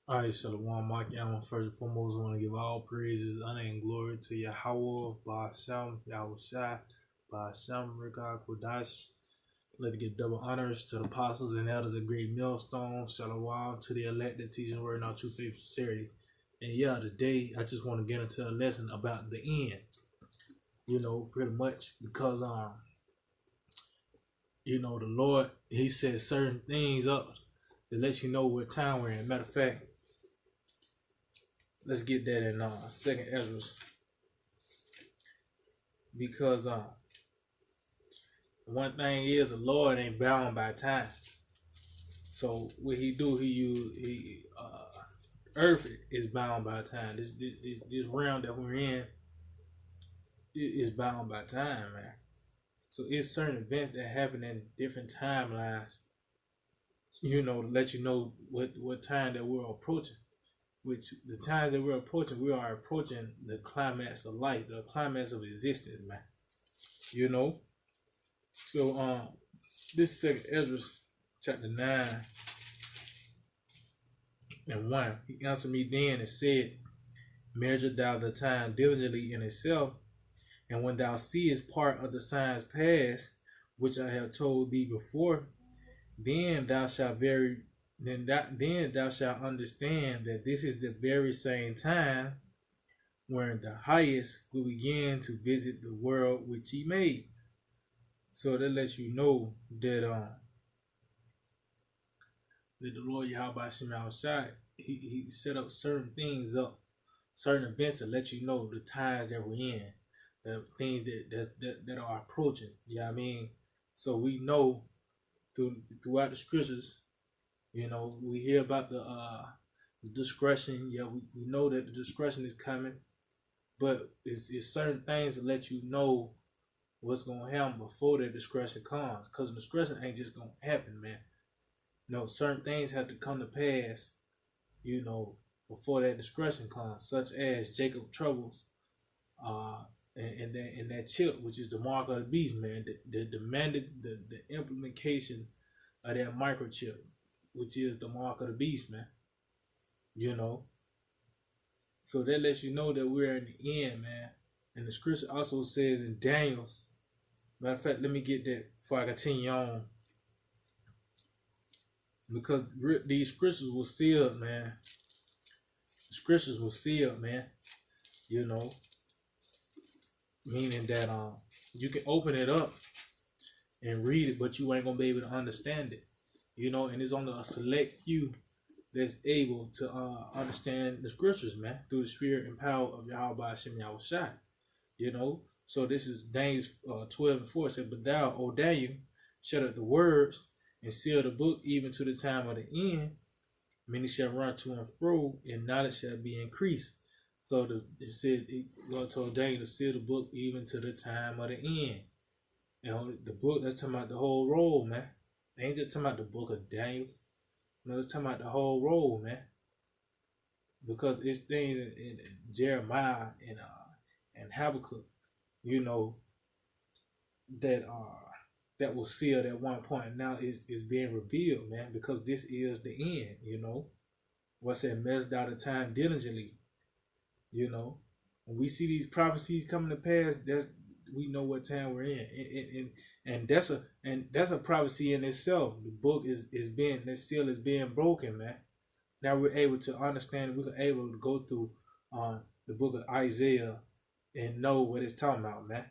All right, Shalom, Mark Allen. First and foremost, I want to give all praises, honor, and glory to Yahweh, Ba'asham, Yahweh Shai, Ba'asham, Rikah, Kodash. Let us give double honors to the apostles and elders of Great Millstone. Shalom to the elect that teaching word in our true faith and sincerity. And yeah, today I just want to get into a lesson about the end. Pretty much because the Lord, He set certain things up to let you know what time we're in. Matter of fact, let's get that in Second Ezra, because one thing is the Lord ain't bound by time. So what He do, He Earth is bound by time. This realm that we're in is bound by time, man. So it's certain events that happen in different timelines, to let you know what time that we're approaching. Which the time that we're approaching, we are approaching the climax of life, the climax of existence, man. You know. So this is Second Ezra chapter 9:1. He answered me then and said, measure thou the time diligently in itself, and when thou seest part of the signs past, which I have told thee before, then thou shalt understand that this is the very same time when the highest will begin to visit the world which he made. So that lets you know that the Lord Yahweh Shem Shai, he set up certain things up, certain events to let you know the times that we're in, the things that are approaching. You know what I mean? So we know throughout the scriptures, we hear about the discretion. Yeah, we know that the discretion is coming, but it's certain things to let you know what's gonna happen before that discretion comes. Because the discretion ain't just gonna happen, man. Certain things have to come to pass, before that discretion comes, such as Jacob troubles, and that chip, which is the mark of the beast, man, that demanded the implementation of that microchip, which is the mark of the beast, man. So that lets you know that we're in the end, man. And the scripture also says in Daniel, matter of fact, let me get that before I continue on, because these scriptures were sealed, man. The scriptures were sealed, man. Meaning that you can open it up and read it, but you ain't gonna be able to understand it. And it's only a select few that's able to understand the scriptures, man, through the spirit and power of Yahweh Hashem Yahweh Shai. So this is Daniel 12:4. It said, but thou, O Daniel, shut up the words and seal the book even to the time of the end. Many shall run to and fro, and knowledge shall be increased. So it said, God told Daniel to seal the book even to the time of the end. The book, that's talking about the whole roll, man. They ain't just talking about the book of Daniels. It's talking about the whole roll, man. Because it's things in Jeremiah and Habakkuk, that was sealed at one point. Now it's being revealed, man, because this is the end. What's said, measure out the time diligently. When we see these prophecies coming to pass, we know what time we're in, and that's a prophecy in itself. The book that seal is being broken, man. Now we're able to understand. We're able to go through the book of Isaiah and know what it's talking about, man.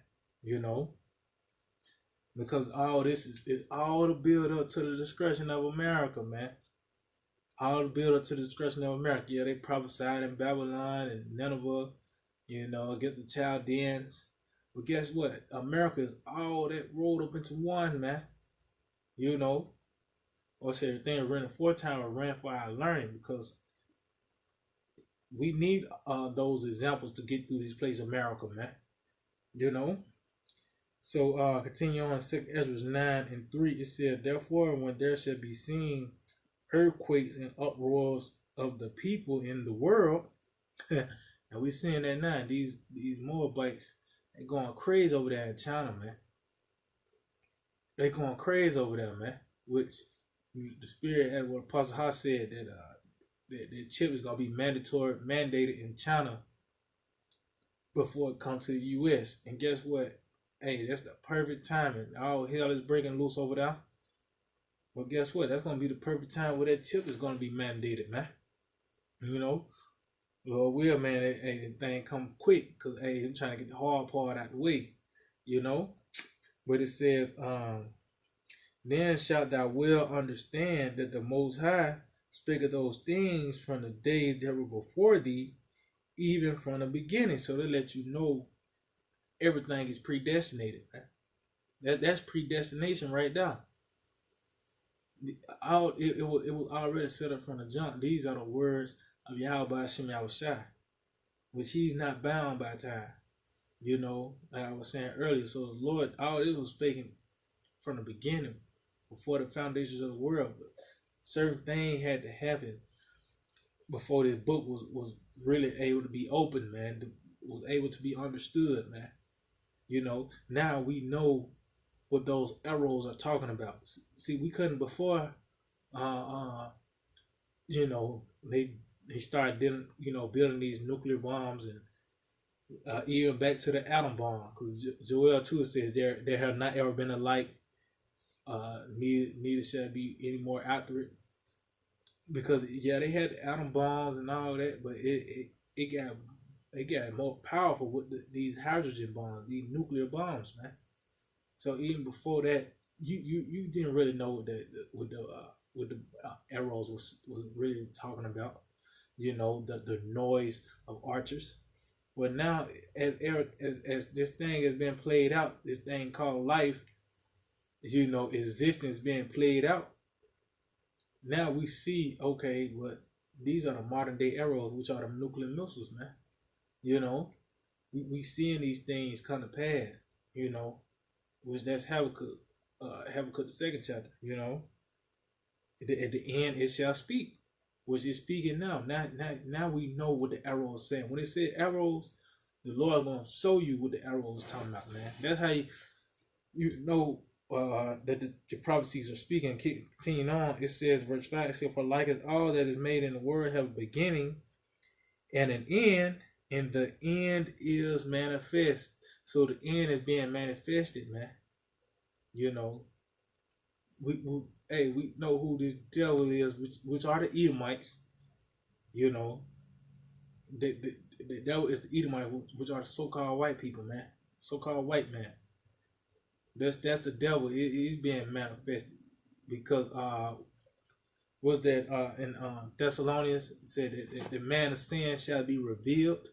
Because all this is all the build up to the destruction of America, man. All the build up to the destruction of America. Yeah, they prophesied in Babylon and Nineveh, against the Chaldeans. But guess what? America is all that rolled up into one, man. Or say everything ran four times or ran for our learning, because we need those examples to get through this place, America, man. So continue on 2 Ezra 9:3. It said, therefore, when there shall be seen earthquakes and uproars of the people in the world, and we seeing that now, these Moabites, they going crazy over there in China, man. They going crazy over there, man. Which the spirit, and what Apostle Haas said, that the chip is gonna be mandated in China before it comes to the US. And guess what? Hey, that's the perfect timing. All hell is breaking loose over there. But guess what? That's gonna be the perfect time where that chip is gonna be mandated, man. You know, Lord will, man, that thing come quick, cause hey, I'm trying to get the hard part out the way. You know, but it says, then shalt thou well understand that the Most High spake of those things from the days that were before thee, even from the beginning. So they let you know everything is predestinated, man. That's predestination right there. It was already set up from the jump. These are the words of Yahweh Hashem Yahushai, which he's not bound by time. You know, like I was saying earlier. So the Lord, all this was speaking from the beginning, before the foundations of the world. But certain things had to happen before this book was really able to be opened, man. Was able to be understood, man. You know, now we know what those arrows are talking about. See, we couldn't before. You know, they started building these nuclear bombs, and even back to the atom bomb, because Joel 2 says there have not ever been a light, neither shall be any more after it. Because yeah, they had the atom bombs and all that, but it got more powerful with these hydrogen bombs, these nuclear bombs, man. So even before that, you didn't really know what the arrows was really talking about. You know, the noise of archers. Well, now as this thing has been played out, this thing called life, you know, existence being played out. Now we see, okay, what these are the modern day arrows, which are the nuclear missiles, man. You know, we seeing these things come to pass. You know, which that's Habakkuk, Habakkuk the second chapter. You know, at the end it shall speak, which is speaking now. Now we know what the arrow is saying. When it said arrows, the Lord gonna show you what the arrow is talking about, man. That's how you know that the prophecies are speaking. Continuing on, it says, verse 5, it says, for like as all that is made in the world have a beginning and an end, and the end is manifest. So the end is being manifested, man. You know, we know who this devil is, which are the Edomites. You know, the devil is the Edomites, which are the so-called white people, man. So-called white man. That's the devil. He's being manifested because was that in Thessalonians said that the man of sin shall be revealed.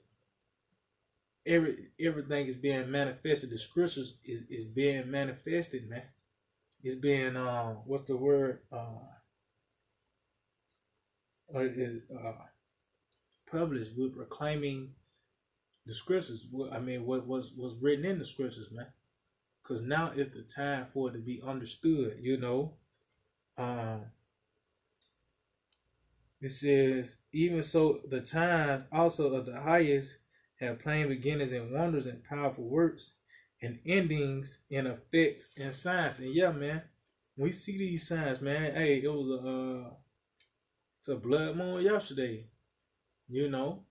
Everything is being manifested. The scriptures is being manifested, man. It's being what's the word? Published. We're proclaiming the scriptures. I mean, what was written in the scriptures, man. Because now is the time for it to be understood, you know. It says, even so, the times also of the highest have plain beginnings and wonders and powerful works and endings in effects and signs. And yeah, man, we see these signs, man. Hey, it was a blood moon yesterday, you know.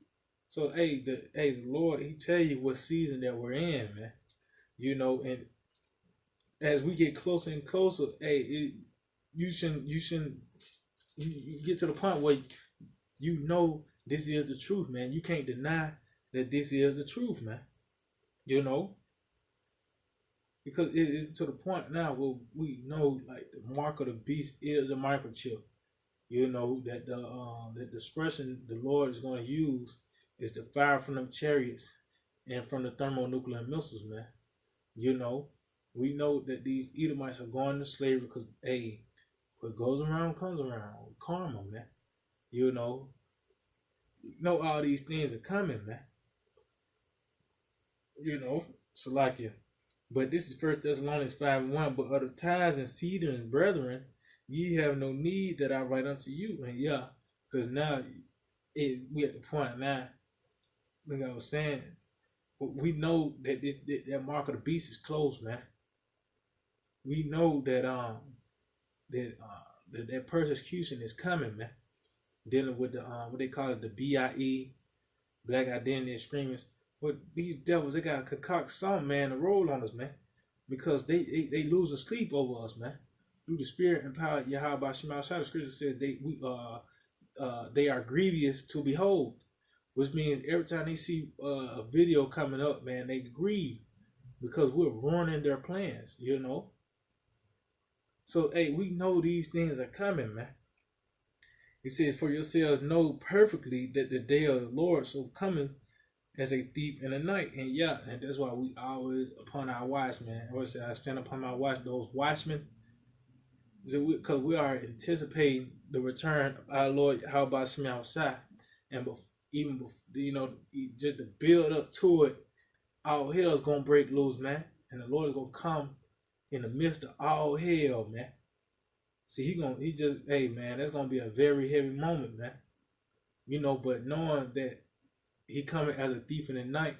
So the Lord, he tell you what season that we're in, man. You know, and as we get closer and closer, you shouldn't you get to the point where you know this is the truth, man. You can't deny that this is the truth, man. You know, because it is to the point now where we know, like, the mark of the beast is a microchip. You know that the expression the Lord is going to use is the fire from them chariots and from the thermonuclear missiles, man. You know, we know that these Edomites are going to slavery because, hey, what goes around comes around. Karma, man. You know all these things are coming, man. You know, Salakia. But this is First Thessalonians 5:1. But other ties and seed and brethren, ye have no need that I write unto you. And yeah, because now we at the point now, like I was saying, we know that that mark of the beast is closed, man. We know that that persecution is coming, man. dealing with the what they call it, the BIE, Black Identity Extremists. But these devils, they gotta concoct something, man, to roll on us, man, because they losing sleep over us, man. Through the spirit and power, Yahweh Shema Shah, the scripture says they are grievous to behold, which means every time they see a video coming up, man, they grieve because we're ruining their plans, you know. So, hey, we know these things are coming, man. It says, "For yourselves know perfectly that the day of the Lord so coming as a thief in the night." And yeah, and that's why we always upon our watch, man. I always say, I stand upon my watch, those watchmen, because we are anticipating the return of our Lord, how about Shema Shai, and even before, you know, just to build up to it, all hell is gonna break loose, man, and the Lord is gonna come in the midst of all hell, man. See, hey, man, that's gonna be a very heavy moment, man. You know, but knowing that he coming as a thief in the night,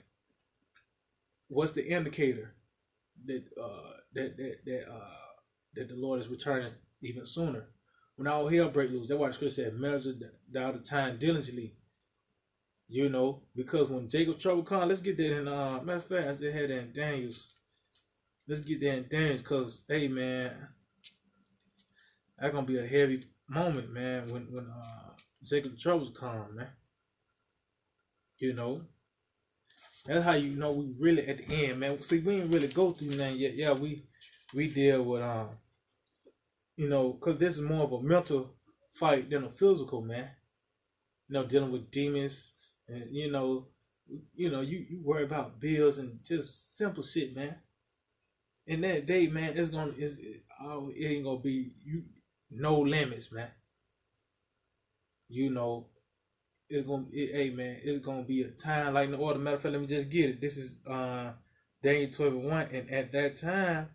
what's the indicator that that the Lord is returning even sooner? When all hell break loose, that's why the scripture said, "Measure the time diligently." You know, because when Jacob's trouble comes, let's get that in. Matter of fact, I just had that in Daniel's. Let's get that in Daniel's, cause hey, man, that's gonna be a heavy moment, man. When Jacob's troubles come, man. You know, that's how you know we really at the end, man. See, we ain't really go through nothing yet. Yeah, we deal with you know, cause this is more of a mental fight than a physical, man. You know, dealing with demons, and you worry about bills and just simple shit, man. In that day, man, it ain't gonna be no limits, man. You know, hey, man, it's gonna be a time like no other. Matter of fact, let me just get it. This is Daniel 12:1, and at that time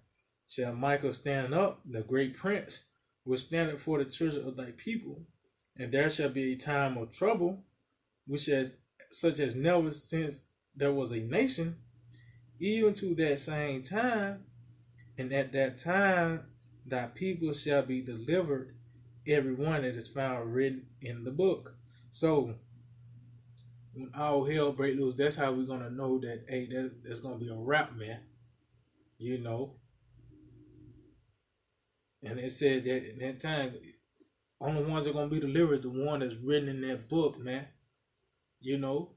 shall Michael stand up, the great prince, will stand up for the treasure of thy people, and there shall be a time of trouble, such as never since there was a nation, even to that same time, and at that time thy people shall be delivered, every one that is found written in the book. So when all hell break loose, that's how we're gonna know that hey, that's gonna be a wrap, man. You know. And it said that in that time, only ones that are gonna be delivered, the one that's written in that book, man. You know.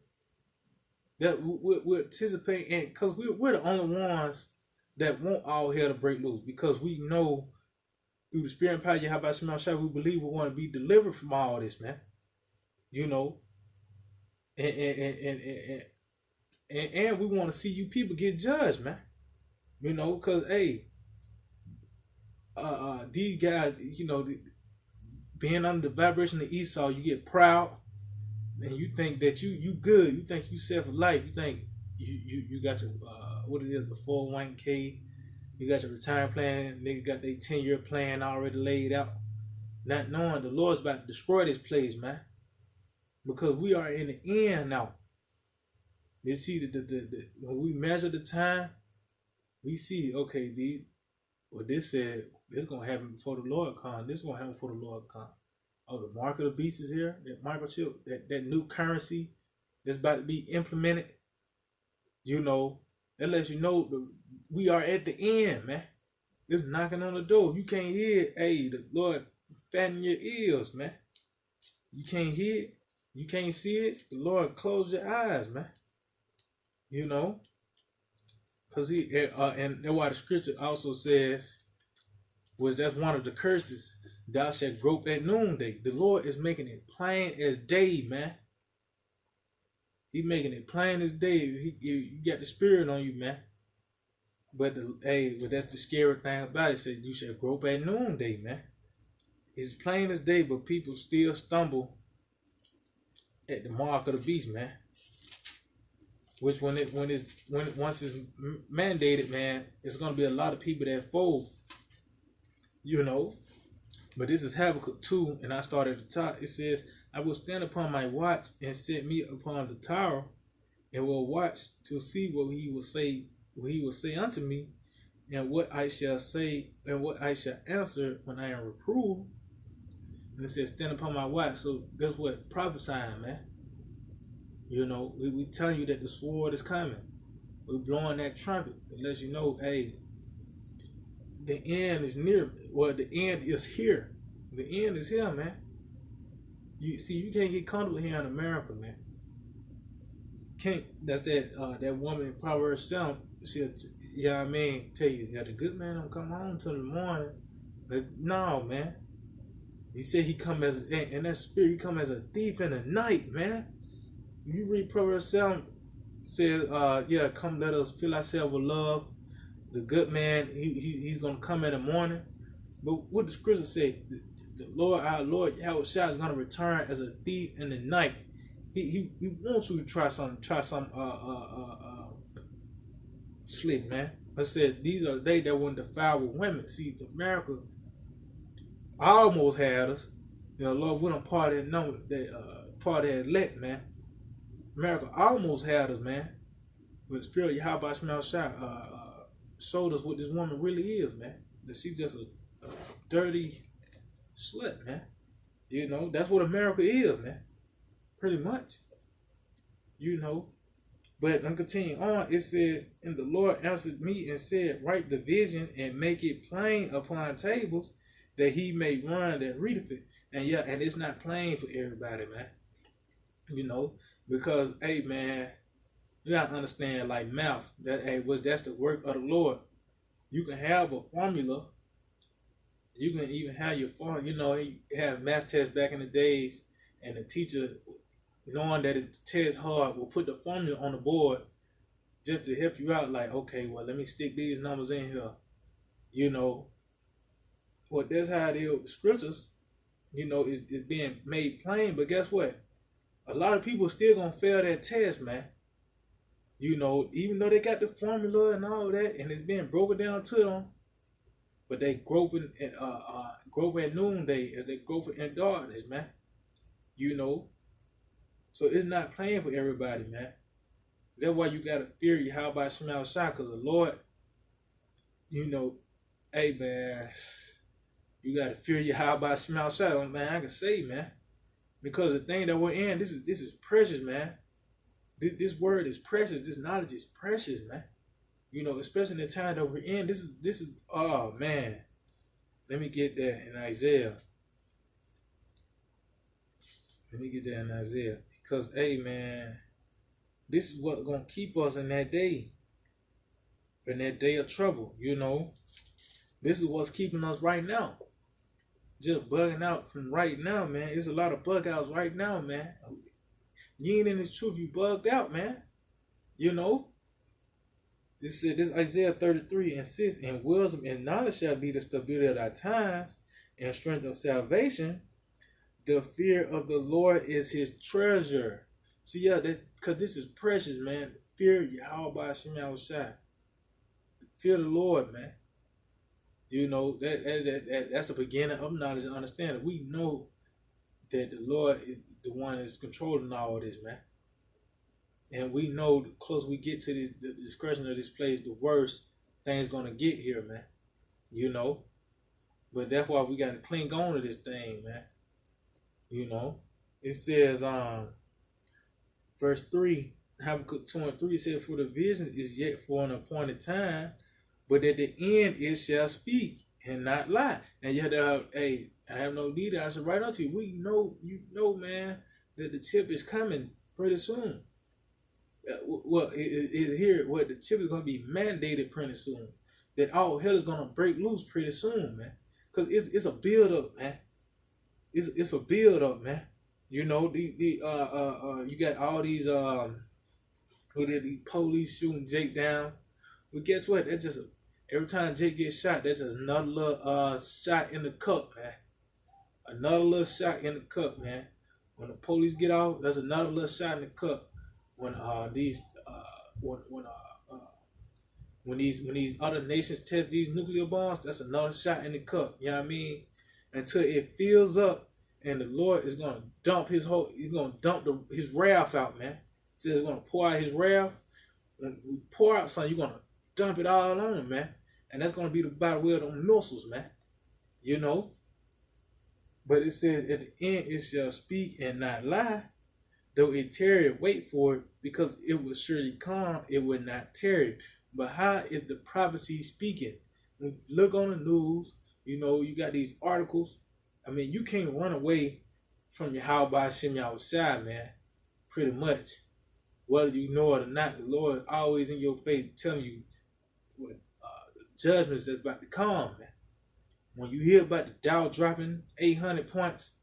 That we anticipate, and because we're the only ones that want all hell to break loose, because we know through the spirit and power, how about Shema Shai, we believe we want to be delivered from all this, man. You know. And we want to see you people get judged, man. You know, because hey, these guys, you know, being under the vibration of Esau, you get proud, and you think that you good. You think you set for life. You think you got your what it is, the 401k. You got your retirement plan. Nigga got their 10-year plan already laid out. Not knowing the Lord's about to destroy this place, man. Because we are in the end now. You see when we measure the time, we see okay, what this said, this gonna happen before the Lord comes. This gonna happen before the Lord comes. Oh, the mark of the beast is here. That microchip, that new currency that's about to be implemented. You know, that lets you know we are at the end, man. It's knocking on the door. You can't hear it. Hey, the Lord fatten your ears, man. You can't hear it. You can't see it. The Lord close your eyes, man. You know, because and that's why the scripture also says, which that's one of the curses, thou shalt grope at noonday. The Lord is making it plain as day, man. He making it plain as day. You got the spirit on you, man. But that's the scary thing about it. It said you shall grope at noonday, man. It's plain as day, but people still stumble at the mark of the beast, man. Which once it's mandated, man, it's gonna be a lot of people that fold. You know. But this is Habakkuk 2, and I start at the top. It says, I will stand upon my watch and set me upon the tower, and will watch to see what he will say unto me, and what I shall say, and what I shall answer when I am reproved. And it says, stand upon my watch. So that's what prophesying, man. You know, we telling you that the sword is coming. We're blowing that trumpet. It lets you know, hey, the end is near. Well, the end is here. The end is here, man. You see, you can't get comfortable here in America, man. Can't. That's that woman in Proverbs 7. She'll, you know what I mean, tell you, the good man don't come home till the morning. But no, man. He said he come as, in that spirit, he come as a thief in the night, man. You read Proverbs 7, says, yeah, come let us fill ourselves with love. The good man, he's going to come in the morning. But what the scripture say? The Lord, our Lord, Yahweh Shah is going to return as a thief in the night. He wants you to try some slick, man. I said, these are they that wouldn't defile with women. See, America almost had us. You know, Lord, we don't party number that party elect, man. America almost had us, man. But the spirit of Yahweh Shah showed us what this woman really is, man. That she's just a dirty slut, man. You know, that's what America is, man. Pretty much. You know. But I'm continuing on. It says, and the Lord answered me and said, write the vision and make it plain upon tables, that he may run that readeth it. And yeah, and it's not plain for everybody, man. You know, because, hey, man, you gotta understand, like math, that that's the work of the Lord. You can have a formula. You can even have your formula. You know, you have math tests back in the days, and the teacher, knowing that the test hard, will put the formula on the board just to help you out. Like, okay, well, let me stick these numbers in here. You know, well, that's how it is with the scriptures. You know, it's being made plain. But guess what? A lot of people still gonna fail that test, man. You know, even though they got the formula and all that, and it's being broken down to them, but they groping at noonday as they groping in darkness, man. You know, so it's not playing for everybody, man. That's why you gotta fear you. How about Shema Shah? Because the Lord, you know, hey, man, you gotta fear you. How about Shema Shah? Man, I can say, man, because the thing that we're in, this is precious, man. This word is precious. This knowledge is precious, man. You know, especially in the time that we're in. This is oh man. Let me get that in Isaiah. Because hey, man, this is what's gonna keep us in that day of trouble. You know, this is what's keeping us right now. Just bugging out from right now, man. There's a lot of bug outs right now, man. You ain't in this truth, you bugged out, man. You know. This Isaiah 33 and 6, and wisdom and knowledge shall be the stability of thy times, and strength of salvation. The fear of the Lord is his treasure. So yeah, because this is precious, man. Fear Yahweh Shema Shai. Fear the Lord, man. You know, that's the beginning of knowledge and understanding. We know that the Lord is the one that's controlling all this, man. And we know the closer we get to the discretion of this place, the worse things gonna get here, man. You know? But that's why we gotta cling on to this thing, man. You know? It says, verse 3, Habakkuk 2:3 said, for the vision is yet for an appointed time, but at the end it shall speak and not lie. And yet, hey, I have no need. I should write unto you. We know, you know, man, that the tip is coming pretty soon. Well, it is here. What the tip is going to be mandated pretty soon. That all hell is going to break loose pretty soon, man. Because it's a build up, man. It's a build up, man. You know, you got all these who did the police shooting Jake down. But guess what? That's just every time Jake gets shot, that's just another little shot in the cup, man. Another little shot in the cup, man. When the police get off, that's another little shot in the cup. When these other nations test these nuclear bombs, that's another shot in the cup. You know what I mean? Until it fills up, and the Lord is gonna dump his his wrath out, man. So he's gonna pour out his wrath. When we pour out something, you're gonna dump it all on him, man. And that's gonna be by the way of the missiles, man. You know. But it said at the end it shall speak and not lie. Though it tarry, wait for it, because it will surely come, it will not tarry. But how is the prophecy speaking? When you look on the news, you got these articles. I mean, you can't run away from your how by Shem Yahushua, man. Pretty much. Whether you know it or not, the Lord is always in your face telling you what the judgments that's about to come, man. When you hear about the Dow dropping 800 points,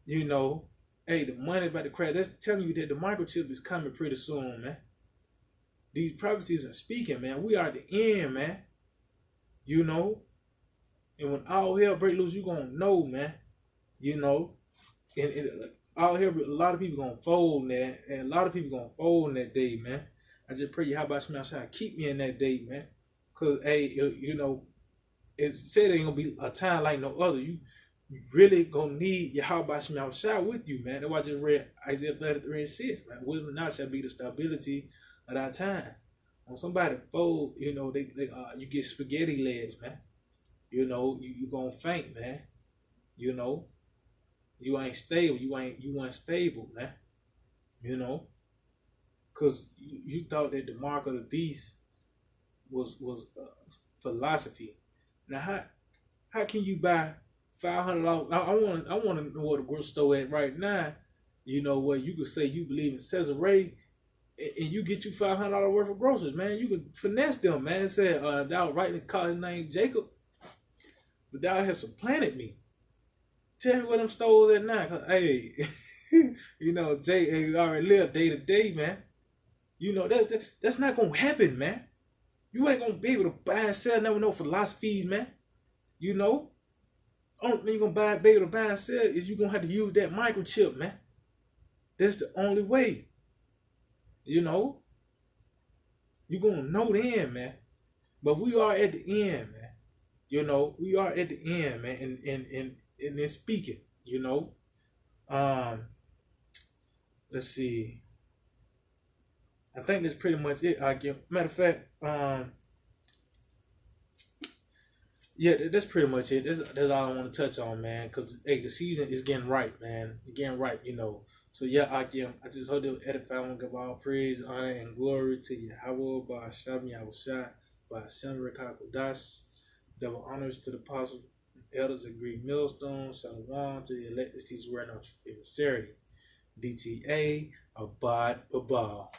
hey, the money about to crash. That's telling you that the microchip is coming pretty soon, man. These prophecies are speaking, man. We are at the end, man. And when all hell break loose, you gonna know, man. And all hell, a lot of people gonna fold, man. And a lot of people gonna fold in that day, man. I just pray you, how about Shema Shai, keep me in that day, man. Cause hey, it said it ain't gonna be a time like no other. You really gonna need Yahweh Shema Shai with you, man. That's why I just read Isaiah 33:6, man. Wisdom now shall be the stability of our time. When somebody fold, you get spaghetti legs, man. You gonna faint, man. You ain't stable. You ain't stable, man. Cause you thought that the mark of the beast was philosophy. Now how can you buy $500? I want to know what the grocery store at right now. Where you could say you believe in Caesarea, and you get you $500 worth of groceries, man. You can finesse them, man. Say thou rightly call his name Jacob, but thou has supplanted me. Tell me where them stores at now, cause hey, Jay already live day to day, man. That's not gonna happen, man. You ain't gonna be able to buy and sell never no philosophies, man. Only thing you're gonna be able to buy and sell is you're gonna have to use that microchip, man. That's the only way. You're gonna know then, man. But we are at the end, man. We are at the end, man, and in speaking, let's see. I think that's pretty much it. Matter of fact, yeah, that's pretty much it. That's all I want to touch on, man. Cause hey, the season is getting right, man. It's getting right, So yeah, I just hope they'll edify and give all praise, honor, and glory to Yahweh by Hashem Yahushua, by Hashem Rekakodash. Double honors to the apostles, elders of Greek millstone. Shalom to the elect that teach word of sincerity. DTA Abad Babal.